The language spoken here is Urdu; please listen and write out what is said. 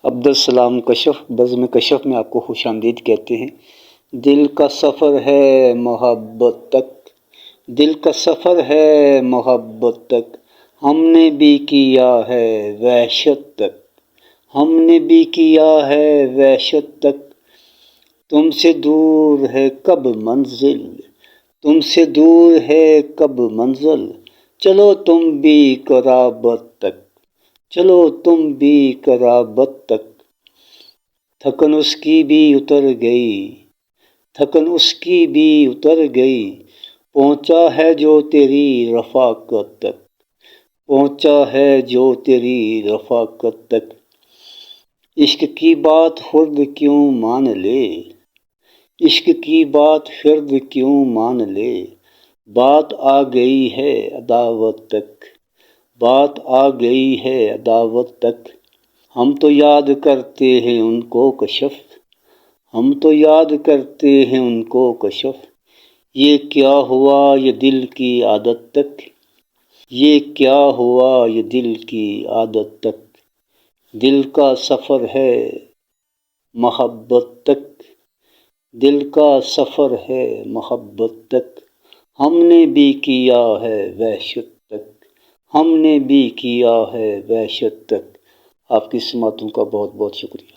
عبدالسلام کشف بزم کشف میں آپ کو خوش آمدید کہتے ہیں۔ دل کا سفر ہے محبت تک، دل کا سفر ہے محبت تک، ہم نے بھی کیا ہے وحشت تک، ہم نے بھی کیا ہے وحشت تک، تم سے دور ہے کب منزل، تم سے دور ہے کب منزل، چلو تم بھی قرابت تک، چلو تم بھی قرابت تک، تھکن اس کی بھی اتر گئی، تھکن اس کی بھی اتر گئی، پہنچا ہے جو تیری رفاقت تک، پہنچا ہے جو تیری رفاقت تک، عشق کی بات خود کیوں مان لے، عشق کی بات خرد کیوں مان لے، بات آ گئی ہے عداوت تک، بات آ گئی ہے عداوت تک، ہم تو یاد کرتے ہیں ان کو کشف، ہم تو یاد کرتے ہیں ان کو کشف، یہ کیا ہوا یہ دل کی عادت تک، یہ کیا ہوا یہ دل کی عادت تک، دل کا سفر ہے محبت تک، دل کا سفر ہے محبت تک، ہم نے بھی کیا ہے وحشت تک، ہم نے بھی کیا ہے وحشت تک۔ آپ کی سماعتوں کا بہت بہت شکریہ۔